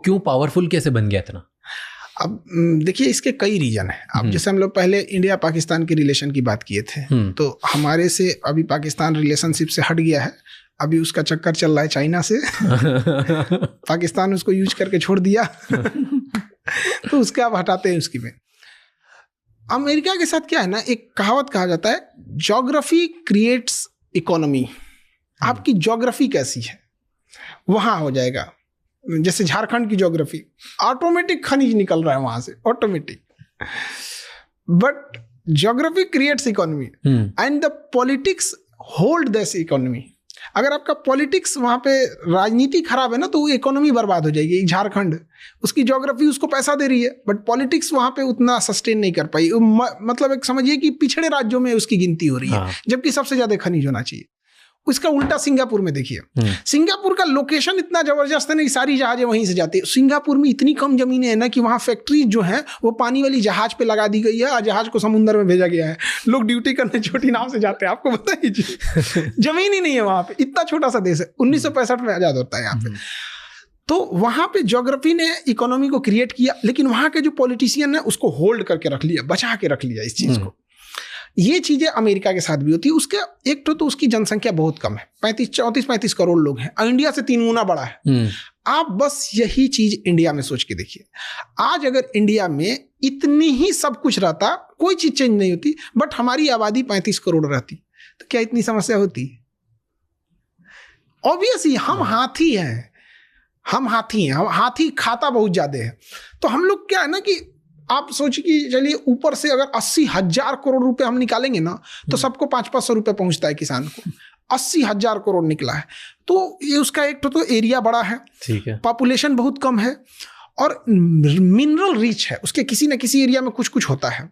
क्यों पावरफुल कैसे बन गया इतना? अब देखिए इसके कई रीजन है। अब जैसे हम लोग पहले इंडिया पाकिस्तान के रिलेशन की बात किए थे, तो हमारे से अभी पाकिस्तान रिलेशनशिप से हट गया है। अभी उसका चक्कर चल रहा है चाइना से। पाकिस्तान उसको यूज करके छोड़ दिया। तो उसके अब हटाते हैं उसकी में। अमेरिका के साथ क्या है ना, एक कहावत कहा जाता है, ज्योग्राफी क्रिएट्स इकोनॉमी। आपकी ज्योग्राफी कैसी है वहां हो जाएगा। जैसे झारखंड की ज्योग्राफी, ऑटोमेटिक खनिज निकल रहा है वहां से, automatic. But geography creates economy and the politics hold this economy. अगर आपका पॉलिटिक्स वहां पे राजनीति खराब है ना, तो वो इकोनॉमी बर्बाद हो जाएगी। झारखंड, उसकी ज्योग्राफी उसको पैसा दे रही है, बट पॉलिटिक्स वहां पे उतना सस्टेन नहीं कर पाई। मतलब एक समझिए कि पिछड़े राज्यों में उसकी गिनती हो रही है, जबकि सबसे ज्यादा खनिज होना चाहिए। उसका उल्टा सिंगापुर में देखिए, सिंगापुर का लोकेशन इतना जबरदस्त है ना, सारी जहाजें वहीं से जाती है। सिंगापुर में इतनी कम जमीनें हैं ना कि वहां फैक्ट्री जो है वो पानी वाली जहाज पे लगा दी गई है और जहाज को समुद्र में भेजा गया है। लोग ड्यूटी करने छोटी नाव से जाते हैं, आपको बताइए। जमीन ही नहीं है वहां पे, इतना छोटा सा देश है। 1965 में आजाद होता है यहाँ पे। तो वहां पे ज्योग्राफी ने इकोनॉमी को क्रिएट किया, लेकिन वहां के जो पॉलिटिशियन है उसको होल्ड करके रख लिया, बचा के रख लिया इस चीज को। ये चीजें अमेरिका के साथ भी होती है। उसके एक तो उसकी जनसंख्या बहुत कम है, 34-35 करोड़ लोग हैं, इंडिया से 3 गुना बड़ा है। आप बस यही चीज इंडिया में सोच के देखिए। आज अगर इंडिया में इतनी ही सब कुछ रहता, कोई चीज चेंज नहीं होती, बट हमारी आबादी 35 करोड़ रहती, तो क्या इतनी समस्या होती? ऑब्वियसली हम हाथी हैं, हम हाथी खाता बहुत ज्यादा है। तो हम लोग क्या है ना कि आप सोचिए कि चलिए ऊपर से अगर 80,000 करोड़ रुपए हम निकालेंगे ना, तो सबको 500-500 रुपए पहुंचता है किसान को। 80,000 करोड़ निकला है, तो ये उसका एक तो एरिया बड़ा है, ठीक है, पॉपुलेशन बहुत कम है, और मिनरल रिच है, उसके किसी न किसी एरिया में कुछ कुछ होता है।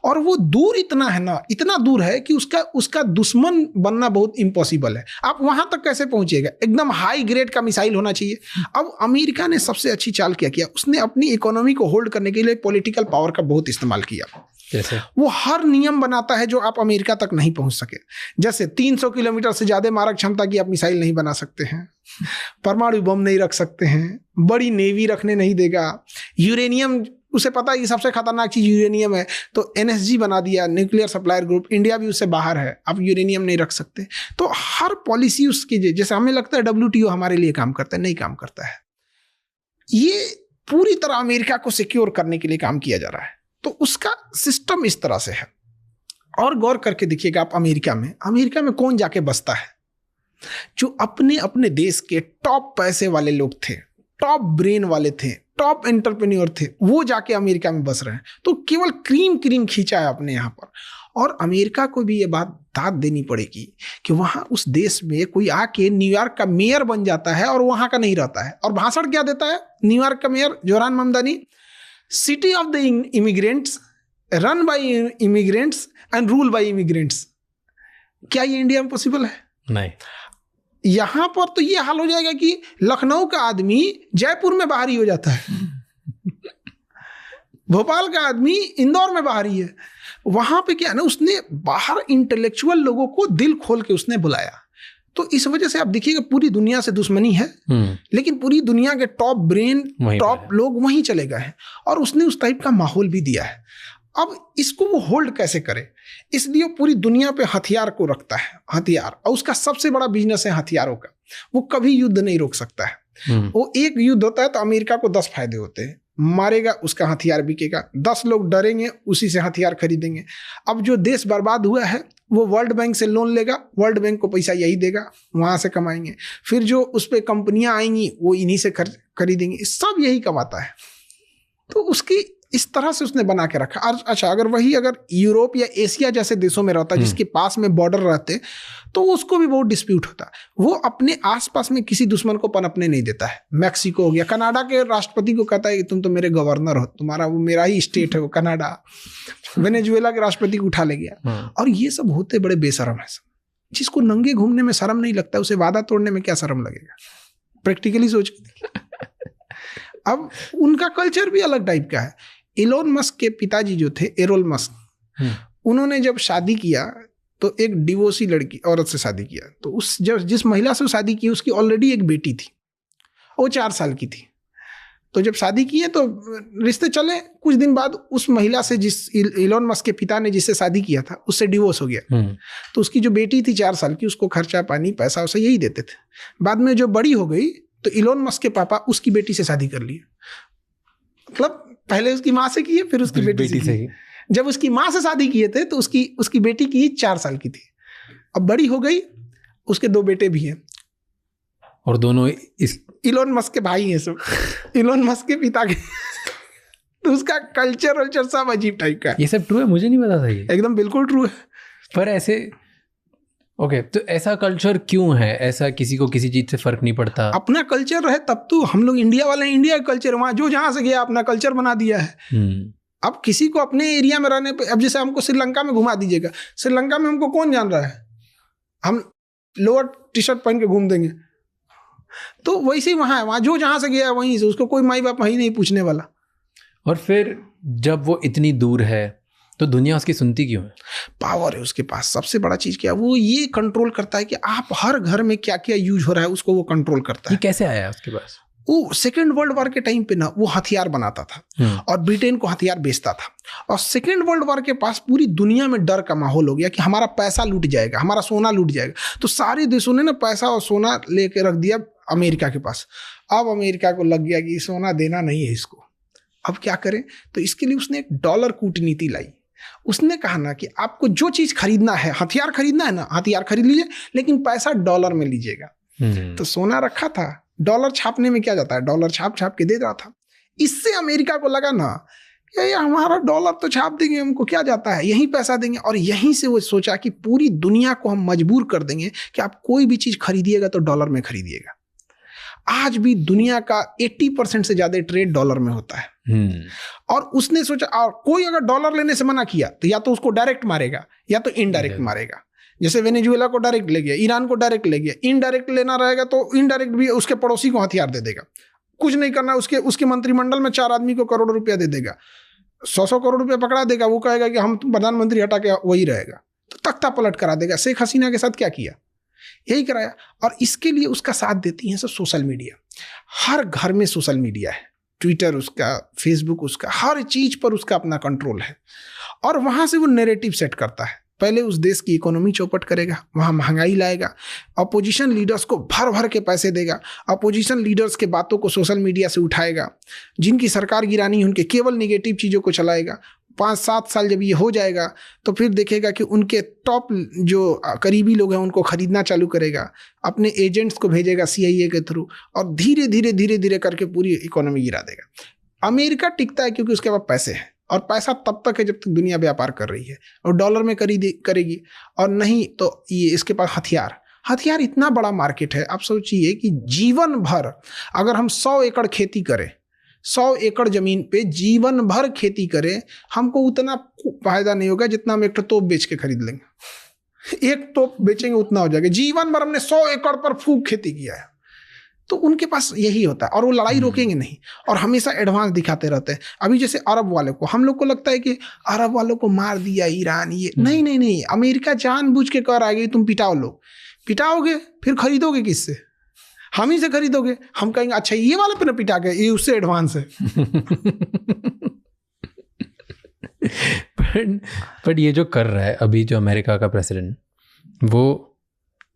और वो दूर इतना है ना, इतना दूर है कि उसका दुश्मन बनना बहुत इम्पॉसिबल है। आप वहां तक कैसे पहुंचेगा? एकदम हाई ग्रेड का मिसाइल होना चाहिए। अब अमेरिका ने सबसे अच्छी चाल क्या किया, उसने अपनी इकोनॉमी को होल्ड करने के लिए पॉलिटिकल पावर का बहुत इस्तेमाल किया। जैसे वो हर नियम बनाता है जो आप अमेरिका तक नहीं पहुंच सके। जैसे 300 किलोमीटर से ज्यादा मारक क्षमता की आप मिसाइल नहीं बना सकते हैं, परमाणु बम नहीं रख सकते हैं, बड़ी नेवी रखने नहीं देगा, यूरेनियम, उसे पता है कि सबसे खतरनाक चीज यूरेनियम है, तो NSG बना दिया, न्यूक्लियर सप्लायर ग्रुप। इंडिया भी उससे बाहर है, आप यूरेनियम नहीं रख सकते। तो हर पॉलिसी उसकी, जैसे हमें लगता है WTO हमारे लिए काम करता है, नहीं काम करता है। ये पूरी तरह अमेरिका को सिक्योर करने के लिए काम किया जा रहा है। तो उसका सिस्टम इस तरह से है। और गौर करके देखिएगा आप, अमेरिका में कौन जाके बसता है? जो अपने अपने देश के टॉप पैसे वाले लोग थे, टॉप ब्रेन वाले थे, टॉप एंटरप्रेन्योर थे, वो जाके अमेरिका में बस रहे हैं। तो केवल क्रीम खींचा है अपने यहाँ पर। और अमेरिका को भी ये बात दाद देनी पड़ेगी कि वहाँ उस देश में कोई आके न्यूयॉर्क का मेयर बन जाता है और वहाँ का नहीं रहता है। और भाषण क्या देता है न्यूयॉर्क का mayor Zohran Mamdani? City of the immigrants, run by immigrants and rule by immigrants. क्या ये इंडिया में पॉसिबल है? नहीं। यहां पर तो ये हाल हो जाएगा कि लखनऊ का आदमी जयपुर में बाहरी हो जाता है, भोपाल का आदमी इंदौर में बाहरी है। वहां पे क्या है ना, उसने बाहर इंटेलेक्चुअल लोगों को दिल खोल के उसने बुलाया। तो इस वजह से आप देखिएगा पूरी दुनिया से दुश्मनी है, लेकिन पूरी दुनिया के टॉप ब्रेन, टॉप लोग वहीं चले गए हैं, और उसने उस टाइप का माहौल भी दिया है। अब इसको वो होल्ड कैसे करे, इसलिए पूरी दुनिया पे हथियार को रखता है, हथियार, और उसका सबसे बड़ा बिजनेस है हथियारों का। वो कभी युद्ध नहीं रोक सकता है। वो एक युद्ध होता है तो अमेरिका को 10 फायदे होते हैं। मारेगा, उसका हथियार बिकेगा, 10 लोग डरेंगे, उसी से हथियार खरीदेंगे। अब जो देश बर्बाद हुआ है वो वर्ल्ड बैंक से लोन लेगा, वर्ल्ड बैंक को पैसा यही देगा, वहां से कमाएंगे। फिर जो उस पर कंपनियां आएंगी वो इन्हीं से खरीदेंगे, सब यही कमाता है। तो उसकी इस तरह से उसने बना के रखा। अच्छा, अगर यूरोप या एशिया जैसे देशों में रहता जिसके पास में बॉर्डर रहते, तो उसको भी बहुत डिस्प्यूट होता। वो अपने आसपास में किसी दुश्मन को पनपने नहीं देता है। मैक्सिको हो गया, कनाडा के राष्ट्रपति को कहता है कि तुम तो मेरे गवर्नर हो, तुम्हारा वो मेरा ही स्टेट है वो कनाडा। वेनेजुएला के राष्ट्रपति को उठा ले गया। और ये सब होते बड़े बेशरम है। जिसको नंगे घूमने में शर्म नहीं लगता, उसे वादा तोड़ने में क्या शर्म लगेगा? प्रैक्टिकली सोच। अब उनका कल्चर भी अलग टाइप का है। इलोन मस्क के पिताजी जो थे, एरोल मस्क, उन्होंने जब शादी किया तो एक डिवोर्सी लड़की औरत से शादी किया। तो जिस महिला से शादी की उसकी ऑलरेडी एक बेटी थी, वो 4 साल की थी। तो जब शादी किए तो रिश्ते चले, कुछ दिन बाद उस महिला से जिस इलोन मस्क के पिता ने जिससे शादी किया था उससे डिवोर्स हो गया। तो उसकी जो बेटी थी 4 साल की, उसको खर्चा पानी पैसा उसे यही देते थे। बाद में जो बड़ी हो गई तो इलोन मस्क के पापा उसकी बेटी से शादी कर लिए। मतलब पहले उसकी माँ से किए, फिर उसकी बेटी से किए। जब उसकी माँ से शादी किए थे तो उसकी बेटी की 4 साल की थी। अब बड़ी हो गई, उसके 2 बेटे भी हैं और दोनों इलोन मस्क के भाई हैं सब। इलोन मस्क के पिता के तो उसका कल्चर सब अजीब टाइप का है। ये सब ट्रू है? मुझे नहीं पता था ये। एकदम बिल्कुल ट्रू है। पर ऐसे ओके, तो ऐसा कल्चर क्यों है? ऐसा किसी को किसी चीज से फर्क नहीं पड़ता? अपना कल्चर रहे तब तो। हम लोग इंडिया वाले, इंडिया का कल्चर, वहां जो जहां से गया अपना कल्चर बना दिया है। अब किसी को अपने एरिया में रहने पे, अब जैसे हमको श्रीलंका में घुमा दीजिएगा, श्रीलंका में हमको कौन जान रहा है? हम लोअर टी शर्ट पहन के घूम देंगे। तो वैसे ही वहाँ है, वहाँ जो जहाँ से गया है वहीं से, उसको कोई माई बाप वहीं नहीं पूछने वाला। और फिर जब वो इतनी दूर है तो दुनिया उसकी सुनती क्यों है? पावर है उसके पास। सबसे बड़ा चीज़ क्या है, वो ये कंट्रोल करता है कि आप हर घर में क्या क्या यूज हो रहा है उसको वो कंट्रोल करता है। ये कैसे आया उसके पास? वो सेकेंड वर्ल्ड वॉर के टाइम पे ना वो हथियार बनाता था और ब्रिटेन को हथियार बेचता था। और सेकेंड वर्ल्ड वॉर के पास पूरी दुनिया में डर का माहौल हो गया कि हमारा पैसा लूट जाएगा, हमारा सोना लूट जाएगा। तो सारे देशों ने ना पैसा और सोना लेके रख दिया अमेरिका के पास। अब अमेरिका को लग गया कि सोना देना नहीं है इसको, अब क्या करें? तो इसके लिए उसने एक डॉलर कूटनीति लाई। उसने कहा ना कि आपको जो चीज़ खरीदना है, हथियार खरीदना है ना, हथियार खरीद लीजिए, लेकिन पैसा डॉलर में लीजिएगा। तो सोना रखा था, डॉलर छापने में क्या जाता है, डॉलर छाप छाप के दे रहा था। इससे अमेरिका को लगा ना ये हमारा डॉलर तो छाप देंगे, हमको क्या जाता है, यहीं पैसा देंगे। और यहीं से वो सोचा कि पूरी दुनिया को हम मजबूर कर देंगे कि आप कोई भी चीज़ खरीदिएगा तो डॉलर में खरीदिएगा। आज भी दुनिया का 80% से ज्यादा ट्रेड डॉलर में होता है। और उसने सोचा, और कोई अगर डॉलर लेने से मना किया तो या तो उसको डायरेक्ट मारेगा या तो इनडायरेक्ट मारेगा। जैसे वेनेजुएला को डायरेक्ट ले गया, ईरान को डायरेक्ट ले गया। इनडायरेक्ट लेना रहेगा तो इनडायरेक्ट भी उसके पड़ोसी को हथियार दे देगा। कुछ नहीं करना, उसके मंत्रिमंडल में 4 आदमी को करोड़ रुपया दे देगा, 100 करोड़ रुपया पकड़ा देगा। वो कहेगा कि हम प्रधानमंत्री हटा के वही रहेगा, तो तख्ता पलट करा देगा। शेख हसीना के साथ क्या किया, यही कराया। और इसके लिए उसका साथ देती हैं सब सोशल मीडिया। हर घर में सोशल मीडिया है, ट्विटर उसका, फेसबुक उसका, हर चीज पर उसका अपना कंट्रोल है। और वहां से वो नैरेटिव सेट करता है। पहले उस देश की इकोनॉमी चौपट करेगा, वहाँ महंगाई लाएगा, अपोजिशन लीडर्स को भर भर के पैसे देगा, अपोजिशन लीडर्स के बातों को सोशल मीडिया से उठाएगा, जिनकी सरकार गिरानी है उनके केवल निगेटिव चीज़ों को चलाएगा। 5-7 साल जब ये हो जाएगा तो फिर देखेगा कि उनके टॉप जो करीबी लोग हैं उनको खरीदना चालू करेगा, अपने एजेंट्स को भेजेगा CIA के थ्रू, और धीरे धीरे धीरे धीरे करके पूरी इकोनॉमी गिरा देगा। अमेरिका टिकता है क्योंकि उसके पास पैसे हैं, और पैसा तब तक है जब तक दुनिया व्यापार कर रही है, और डॉलर में करेगी, और नहीं तो ये इसके पास हथियार इतना बड़ा मार्केट है। आप सोचिए कि जीवन भर अगर हम 100 एकड़ खेती करें, 100 एकड़ जमीन पे जीवन भर खेती करें, हमको उतना फायदा नहीं होगा जितना हम एक तोप बेच के खरीद लेंगे। एक तोप बेचेंगे उतना हो जाएगा। जीवन भर हमने 100 एकड़ पर खूब खेती किया है। तो उनके पास यही होता है, और वो लड़ाई रोकेंगे नहीं, और हमेशा एडवांस दिखाते रहते हैं। अभी जैसे अरब वाले को, हम लोग को लगता है कि अरब वालों को मार दिया ईरान, ये नहीं, अमेरिका जानबूझ के कर आएगी तुम पिटाओ, लोग पिटाओगे फिर खरीदोगे किससे? हम ही से खरीदोगे। हम कहेंगे अच्छा ये वाले पे ना पिटा के, ये उससे एडवांस है। बट ये जो कर रहा है अभी जो अमेरिका का प्रेसिडेंट, वो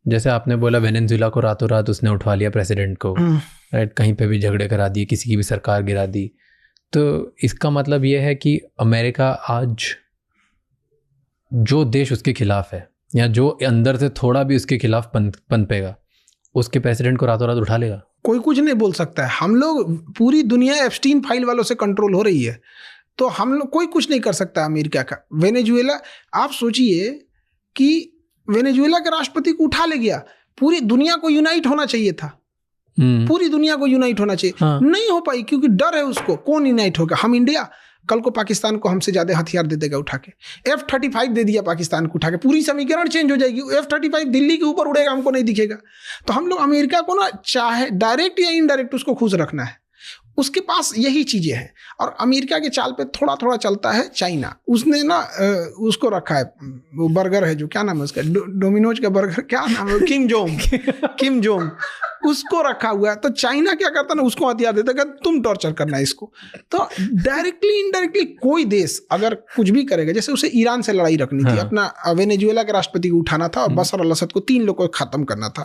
जैसे आपने बोला वेनेजुएला को रातों रात उसने उठवा लिया प्रेसिडेंट को, राइट, कहीं पे भी झगड़े करा दिए, किसी की भी सरकार गिरा दी। तो इसका मतलब ये है कि अमेरिका आज जो देश उसके खिलाफ है, या जो अंदर से थोड़ा भी उसके खिलाफ पनपेगा, उसके प्रेसिडेंट को रातों रात उठा लेगा। कोई कुछ नहीं बोल सकता है। हम लोग, पूरी दुनिया एप्स्टीन फाइल वालों से कंट्रोल हो रही है, तो हम लोग कोई कुछ नहीं कर सकता अमेरिका का। वेनेजुएला, आप सोचिए कि वेनेजुएला के राष्ट्रपति को उठा ले गया। पूरी दुनिया को यूनाइट होना चाहिए था, पूरी दुनिया को यूनाइट होना चाहिए। हाँ। नहीं हो पाई क्योंकि डर है उसको। कौन यूनाइट होगा? हम इंडिया कल को पाकिस्तान को हमसे ज्यादा हथियार दे देगा उठा के। F-35 दे दिया पाकिस्तान को उठा के, पूरी समीकरण चेंज हो जाएगी। F-35 दिल्ली के ऊपर उड़ेगा, हमको नहीं दिखेगा। तो हम लोग अमेरिका को ना, चाहे डायरेक्ट या इनडायरेक्ट, उसको खुश रखना है। उसके पास यही चीजें हैं। और अमेरिका के चाल पे थोड़ा थोड़ा चलता है चाइना। उसने ना उसको रखा है, वो बर्गर है जो, क्या नाम है उसका, डोमिनोज का बर्गर, क्या नाम है, किम जोंग उसको रखा हुआ है। तो चाइना क्या करता ना, उसको हथियार देता है, तुम टॉर्चर करना है इसको। तो डायरेक्टली इनडायरेक्टली कोई देश अगर कुछ भी करेगा, जैसे उसे ईरान से लड़ाई रखनी थी, अपना वेनेजुएला के राष्ट्रपति को उठाना था और बशर अल असद को 3 लोग को खत्म करना था,